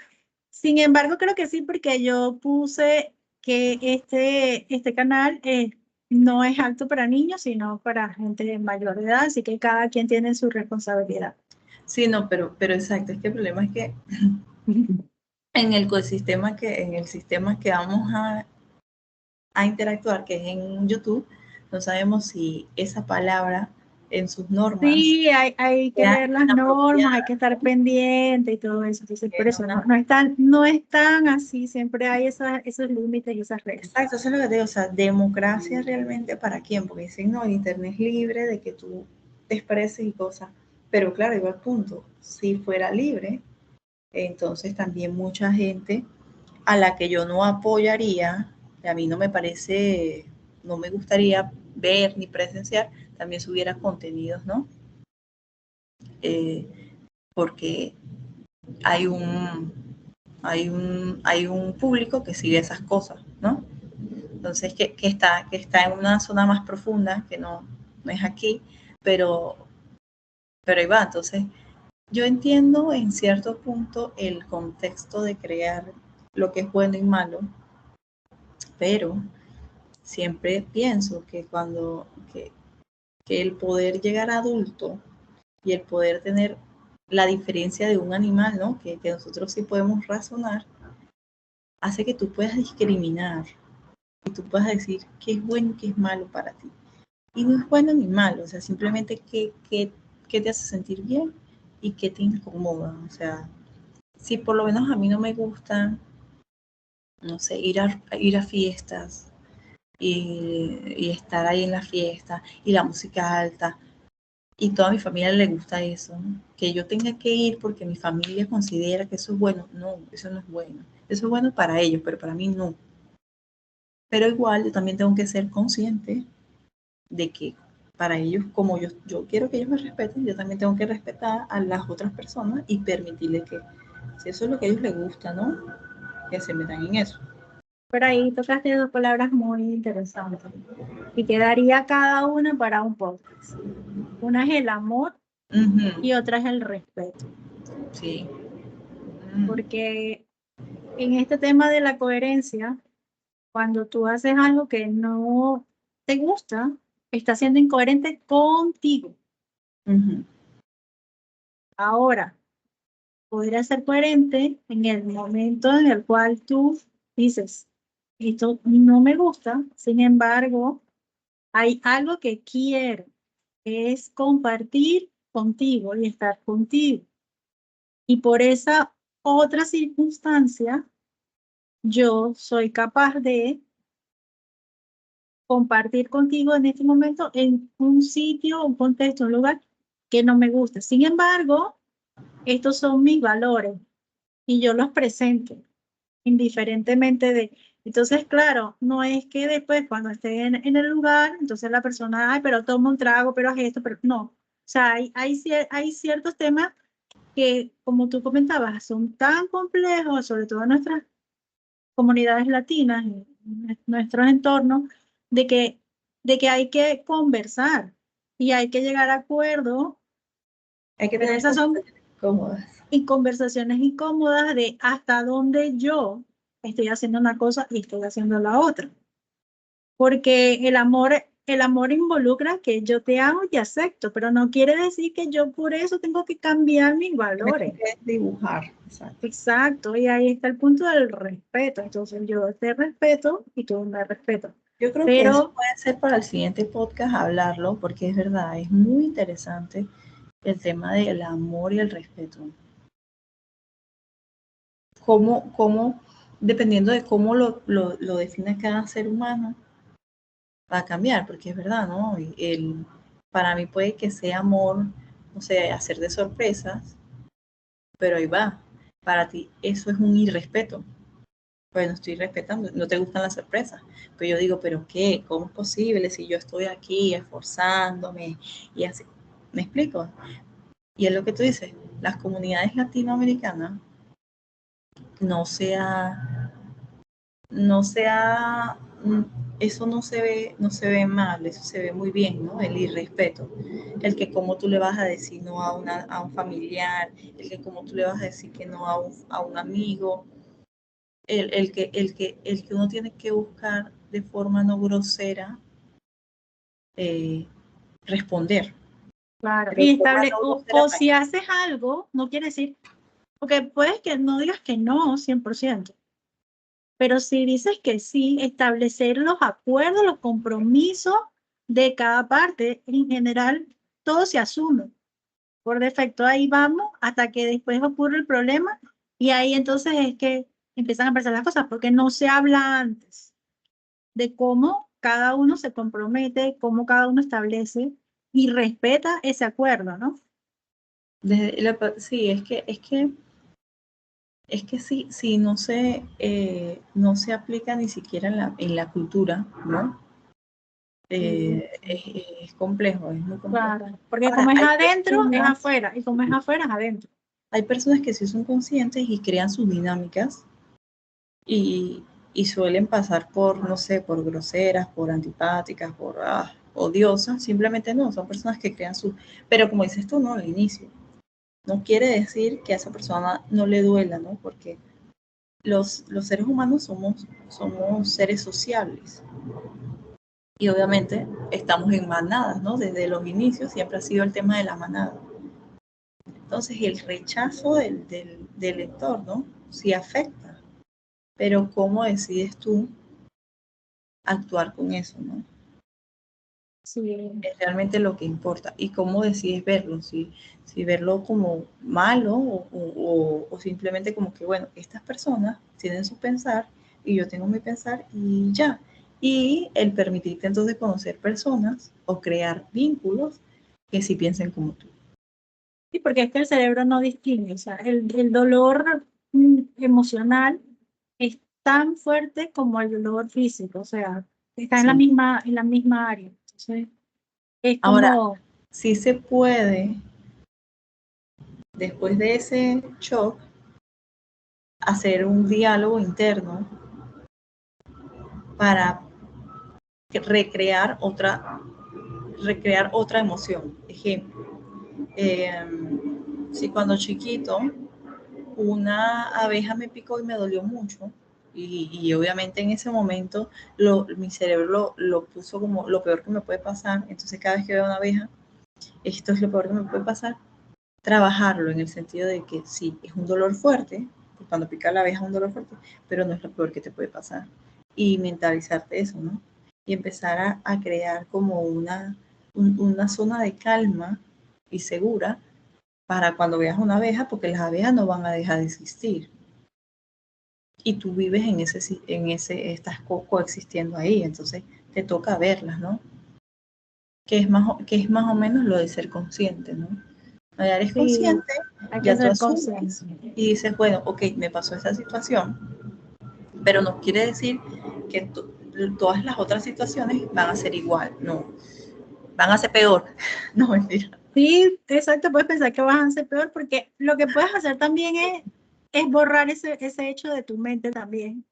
Sin embargo, creo que sí, porque yo puse que este canal no es apto para niños, sino para gente de mayor edad, así que cada quien tiene su responsabilidad. sí, no, pero exacto, es que el problema es que en el sistema que vamos a interactuar, que es en YouTube, no sabemos si esa palabra en sus normas Sí, hay que sea leer las normas, hay inapropiada, que estar pendiente y todo eso. Entonces, que por es eso una. no es tan así, siempre hay esos límites y esas reglas. Exacto, eso es lo que te digo, o sea, democracia realmente para quién, porque dicen, no, el Internet es libre de que tú te expreses y cosas, pero claro, igual punto, si fuera libre, entonces también mucha gente a la que yo no apoyaría, que a mí no me parece, no me gustaría ver ni presenciar, también subiera contenidos, ¿no? Eh, porque hay un público que sigue esas cosas, ¿no? Entonces, que está en una zona más profunda, que no es aquí, pero, pero ahí va. Entonces, yo entiendo en cierto punto el contexto de crear lo que es bueno y malo, pero siempre pienso que que el poder llegar a adulto y el poder tener la diferencia de un animal, ¿no? Que nosotros sí podemos razonar, hace que tú puedas discriminar y tú puedas decir qué es bueno y qué es malo para ti. Y no es bueno ni malo, o sea, simplemente qué te hace sentir bien y qué te incomoda. O sea, si por lo menos a mí no me gusta, no sé, ir a fiestas y estar ahí en la fiesta y la música alta y toda mi familia le gusta eso, ¿no? Que yo tenga que ir porque mi familia considera que eso es bueno. No, eso no es bueno. Eso es bueno para ellos, pero para mí no. Pero igual yo también tengo que ser consciente de que para ellos, como yo quiero que ellos me respeten, yo también tengo que respetar a las otras personas y permitirles que, si eso es lo que a ellos les gusta, ¿no? Que se metan en eso. Pero ahí tocaste dos palabras muy interesantes y quedaría cada una para un podcast. Una es el amor Ujú. y otra es el respeto, Sí. Mm. porque en este tema de la coherencia, cuando tú haces algo que no te gusta, estás siendo incoherente contigo. Ujú. Ahora, podría ser coherente en el momento en el cual tú dices, esto no me gusta, sin embargo, hay algo que quiero, que es compartir contigo y estar contigo. Y por esa otra circunstancia, yo soy capaz de compartir contigo en este momento en un sitio, un contexto, un lugar que no me gusta. Sin embargo, estos son mis valores y yo los presento indiferentemente de... Entonces, claro, no es que después cuando esté en el lugar, entonces la persona, ay, pero toma un trago, pero haz esto, pero no. O sea, hay ciertos temas que, como tú comentabas, son tan complejos, sobre todo en nuestras comunidades latinas, en nuestros entornos, de que, de que hay que conversar y hay que llegar a acuerdos, Hay que pero tener esas son conversaciones cómodas. conversaciones incómodas de hasta dónde yo estoy haciendo una cosa y estoy haciendo la otra. Porque el amor involucra que yo te amo y acepto, pero no quiere decir que yo por eso tengo que cambiar mis Tienes valores. que dibujar, exacto. Exacto, y ahí está el punto del respeto. Entonces yo te respeto y tú me respetas. Yo creo que eso Pero puede ser para el siguiente podcast hablarlo, porque es verdad, es muy interesante el tema del amor y el respeto. Cómo dependiendo de cómo lo define cada ser humano, va a cambiar, porque es verdad, ¿no? Para mí puede que sea amor, no sé, hacer de sorpresas, pero ahí va. Para ti eso es un irrespeto. Pues no estoy respetando, no te gustan las sorpresas. Pero yo digo, ¿pero qué? ¿Cómo es posible si yo estoy aquí esforzándome y así? ¿Me explico? Y es lo que tú dices, las comunidades latinoamericanas no sea, no sea, eso no se ve mal, eso se ve muy bien, ¿no? El irrespeto, el que cómo tú le vas a decir no a un familiar, el que cómo tú le vas a decir que no a un amigo, el que uno tiene que buscar de forma no grosera eh, responder, claro, pero y de forma estable, no grosera o si haces algo, no quiere decir, porque puedes que no digas que no 100%, pero si dices que sí, establecer los acuerdos, los compromisos de cada parte, en general, todo se asume. Por defecto, ahí vamos hasta que después ocurre el problema y ahí entonces es que empiezan a pasar las cosas, porque no se habla antes de cómo cada uno se compromete, cómo cada uno establece y respeta ese acuerdo, ¿no? sí, es que sí, no se aplica ni siquiera en la cultura, ¿no? Es complejo, es muy complejo. Claro, porque como Ahora, es hay adentro, es personas, afuera, y como es afuera, es adentro. hay personas que sí son conscientes y crean sus dinámicas y, y suelen pasar por, no sé, por groseras, por antipáticas, por odiosas, simplemente no, son personas que crean sus, pero como dices tú, ¿no? Al inicio, no quiere decir que a esa persona no le duela, ¿no? Porque los seres humanos somos seres sociables y obviamente estamos en manadas, ¿no? Desde los inicios siempre ha sido el tema de la manada. Entonces el rechazo del entorno sí afecta, pero ¿cómo decides tú actuar con eso, ¿no? Sí, Es realmente lo que importa. Y cómo decides verlo, si verlo como malo o simplemente como que, bueno, estas personas tienen su pensar y yo tengo mi pensar y ya. Y el permitirte entonces conocer personas o crear vínculos que sí piensen como tú. sí, porque es que el cerebro no distingue, o sea, el dolor emocional es tan fuerte como el dolor físico, o sea, está Sí. en la misma área. Entonces, es Ahora, como, sí se puede, después de ese shock, hacer un diálogo interno para recrear otra emoción. Ejemplo, si cuando chiquito una abeja me picó y me dolió mucho. Y obviamente en ese momento mi cerebro lo puso como lo peor que me puede pasar. Entonces cada vez que veo una abeja, esto es lo peor que me puede pasar. Trabajarlo en el sentido de que sí, es un dolor fuerte, cuando pica la abeja es un dolor fuerte, pero no es lo peor que te puede pasar. Y mentalizarte eso, ¿no? Y empezar a crear como una zona de calma y segura para cuando veas una abeja, porque las abejas no van a dejar de existir. Y tú vives estás coexistiendo ahí, entonces te toca verlas, ¿no? Que es más o menos lo de ser consciente, ¿no? Ya eres Sí, consciente, hay que ya tú ser asumes consciente. y dices, bueno, ok, me pasó esta situación, pero no quiere decir que todas las otras situaciones van a ser igual, no, van a ser peor, no mentira. Sí, exacto, puedes pensar que vas a hacer peor porque lo que puedes hacer también es borrar ese hecho de tu mente también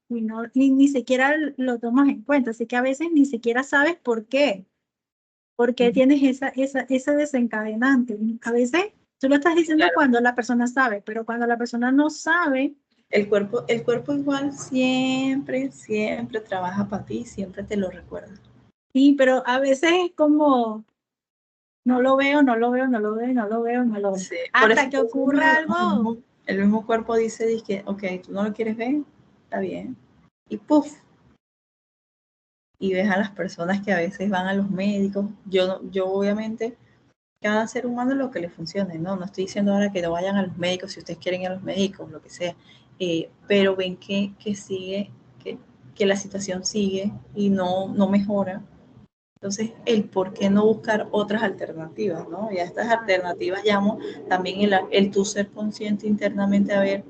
y ni siquiera lo tomas en cuenta, así que a veces ni siquiera sabes por qué tienes ese desencadenante. A veces tú lo estás diciendo Claro, cuando la persona sabe, pero cuando la persona no sabe, el cuerpo igual siempre, siempre trabaja para ti, siempre te lo recuerda. sí, pero a veces es como no lo veo, no lo veo, no lo veo, no lo veo, no lo veo. Sí, Hasta que ocurra algo. el mismo cuerpo dice que, ok, tú no lo quieres ver, está bien. Y puff, y ves a las personas que a veces van a los médicos. Yo obviamente, cada ser humano lo que le funcione, ¿no? No estoy diciendo ahora que no vayan a los médicos si ustedes quieren ir a los médicos, lo que sea, pero ven que sigue, que la situación sigue y no mejora. Entonces, el por qué no buscar otras alternativas, ¿no? Y a estas alternativas llamo también el tú ser consciente internamente a ver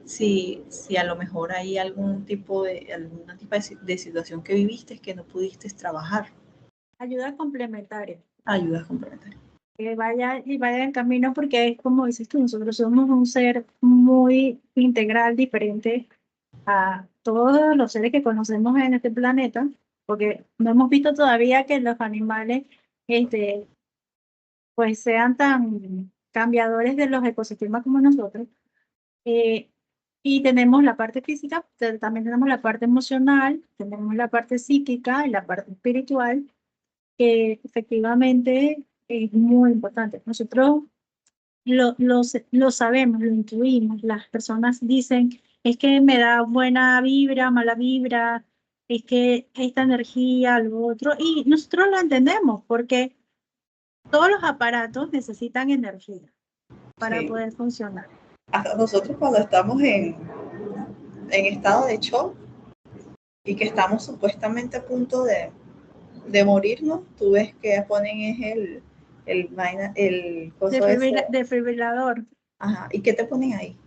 si a lo mejor hay alguna tipo de situación que viviste que no pudiste trabajar. Ayuda complementaria. Ayudas complementarias. Que vaya y vaya en camino porque es como dices tú, nosotros somos un ser muy integral, diferente a todos los seres que conocemos en este planeta, porque no hemos visto todavía que los animales este, pues sean tan cambiadores de los ecosistemas como nosotros. Eh, y tenemos la parte física, pero también tenemos la parte emocional, tenemos la parte psíquica y la parte espiritual, que efectivamente es muy importante. Nosotros lo sabemos, lo intuimos. Las personas dicen, es que me da buena vibra, mala vibra, es que esta energía, lo otro, y nosotros lo entendemos porque todos los aparatos necesitan energía para Sí. poder funcionar. Hasta nosotros cuando estamos en estado de shock y que estamos supuestamente a punto de morirnos, tú ves que ponen es el coso ese. Desfibrilador, Ajá. ¿Y qué te ponen ahí?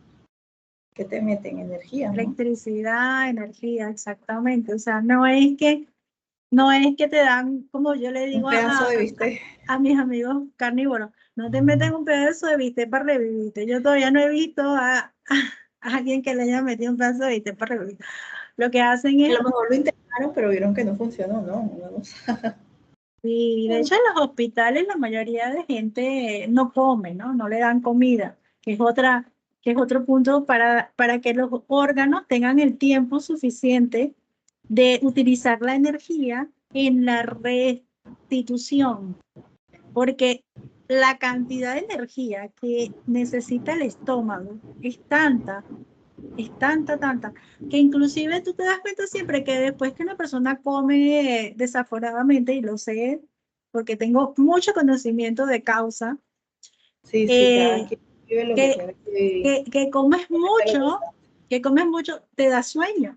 ¿Qué te meten? Energía, ¿no? electricidad, energía, exactamente. O sea, no es que te dan, como yo le Un digo pedazo de bistec. a mis amigos carnívoros, no te meten un pedazo de bistec para revivirte. Yo todavía no he visto a alguien que le haya metido un pedazo de bistec para revivirte. Lo que hacen A es, lo mejor lo intentaron, pero vieron que no funcionó, ¿no? y de hecho en los hospitales la mayoría de gente no come, ¿no? No le dan comida, que es otro punto para que los órganos tengan el tiempo suficiente de utilizar la energía en la restitución, porque la cantidad de energía que necesita el estómago es tanta, que inclusive tú te das cuenta siempre que después que una persona come desaforadamente, y lo sé porque tengo mucho conocimiento de causa, Sí, sí, cada eh, quien vive lo que que, tiene que vivir. que comes Pero mucho, que comes mucho, te da sueño,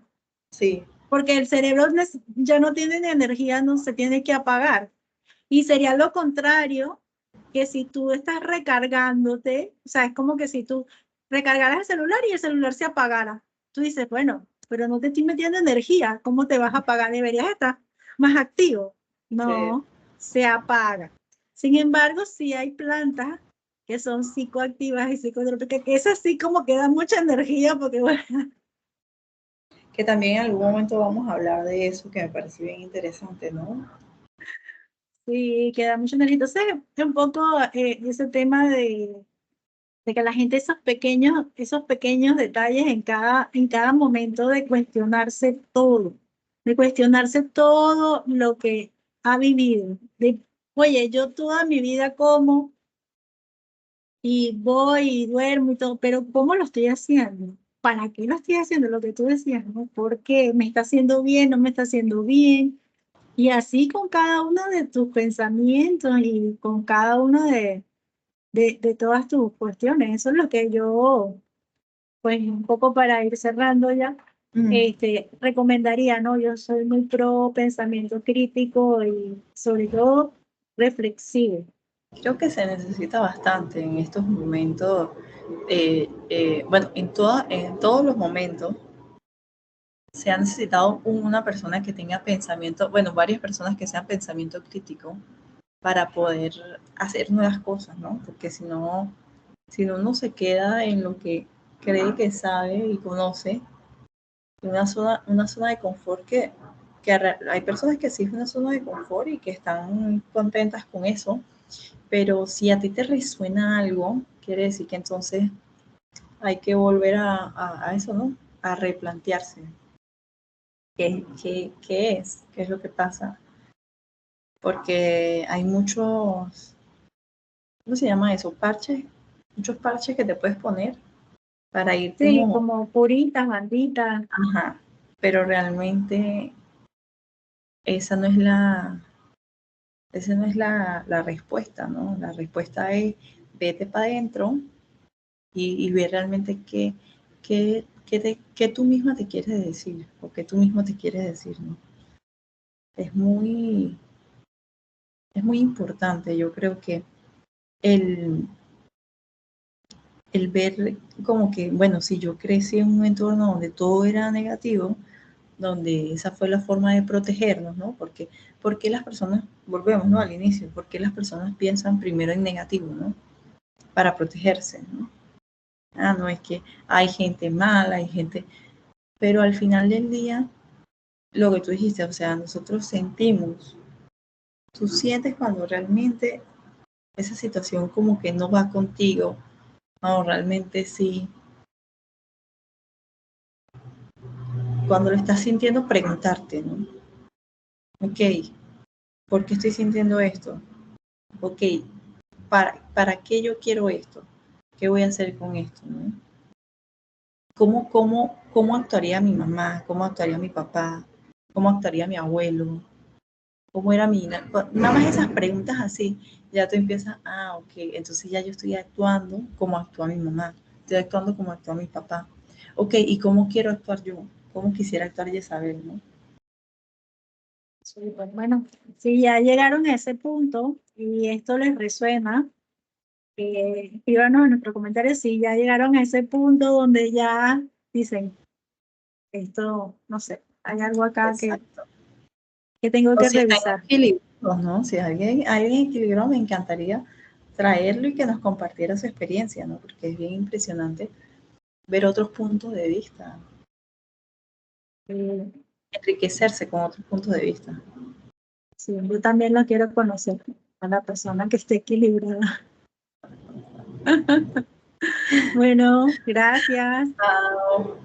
sí, porque el cerebro ya no tiene energía, no se tiene que apagar. Y sería lo contrario, que si tú estás recargándote, o sea, es como que si tú recargaras el celular y el celular se apagara. Tú dices, bueno, pero no te estoy metiendo energía, ¿cómo te vas a apagar? Deberías estar más activo. sí. No, se apaga. Sin embargo, sí hay plantas que son psicoactivas y psicotrópicas, que esas sí como que dan mucha energía, porque bueno, Que también en algún momento vamos a hablar de eso, que me parece bien interesante, ¿no? sí, queda mucha energía. Entonces, un poco ese tema De que la gente esos pequeños detalles en cada momento de cuestionarse todo lo que ha vivido. De, oye, yo toda mi vida como y voy y duermo y todo, pero ¿cómo lo estoy haciendo? ¿Para qué lo estoy haciendo? Lo que tú decías, ¿no? ¿Por qué? ¿Me está haciendo bien? ¿No me está haciendo bien? Y así con cada uno de tus pensamientos y con cada uno de todas tus cuestiones. Eso es lo que yo, pues un poco para ir cerrando ya, Mm. recomendaría, ¿no? Yo soy muy pro pensamiento crítico y sobre todo reflexivo. Creo que se necesita bastante en estos momentos, bueno, en todos los momentos se ha necesitado una persona que tenga pensamiento, bueno, varias personas que sean pensamiento crítico para poder hacer nuevas cosas, ¿no? Porque si no uno se queda en lo que cree que sabe y conoce, una zona de confort que hay personas que sí es una zona de confort y que están contentas con eso, pero si a ti te resuena algo, quiere decir que entonces hay que volver a eso, ¿no? A replantearse qué es lo que pasa, porque hay muchos, ¿cómo se llama eso? Parches, muchos parches que te puedes poner para ir Sí, como, como puritas, banditas. ajá, pero realmente esa no es esa no es la respuesta, ¿no? La respuesta es vete para adentro y ver realmente qué tú misma te quieres decir o qué tú mismo te quieres decir, ¿no? Es muy, es muy importante, yo creo que el, el ver como que, bueno, si yo crecí en un entorno donde todo era negativo, donde esa fue la forma de protegernos, ¿no? Porque las personas, volvemos, ¿no? Al inicio, porque las personas piensan primero en negativo, ¿no? Para protegerse, ¿no? Ah, no, es que hay gente mala, hay gente, pero al final del día, lo que tú dijiste, o sea, nosotros sentimos, tú sientes cuando realmente esa situación como que no va contigo, o realmente sí, cuando lo estás sintiendo, preguntarte, ¿no? Ok, ¿por qué estoy sintiendo esto? Ok, ¿para qué yo quiero esto? ¿Qué voy a hacer con esto? ¿No? ¿Cómo actuaría mi mamá? ¿Cómo actuaría mi papá? ¿Cómo actuaría mi abuelo? ¿Cómo era mi? Nada más esas preguntas así, ya tú empiezas, ah, ok, entonces ya yo estoy actuando como actúa mi mamá, estoy actuando como actúa mi papá. Ok, ¿y cómo quiero actuar yo? ¿Cómo quisiera actuar Isabel, no? Sí, pues, bueno, si ya llegaron a ese punto y esto les resuena, escríbanos en nuestros comentarios si ya llegaron a ese punto donde ya dicen, esto, no sé, hay algo acá Exacto. que tengo O que si están revisar. equilibrados, ¿no? Si alguien equilibrado, me encantaría traerlo y que nos compartiera su experiencia, ¿no? Porque es bien impresionante ver otros puntos de vista, Eh, enriquecerse con otros puntos de vista. sí, yo también lo quiero conocer, a la persona que esté equilibrada. Bueno, gracias. Chao.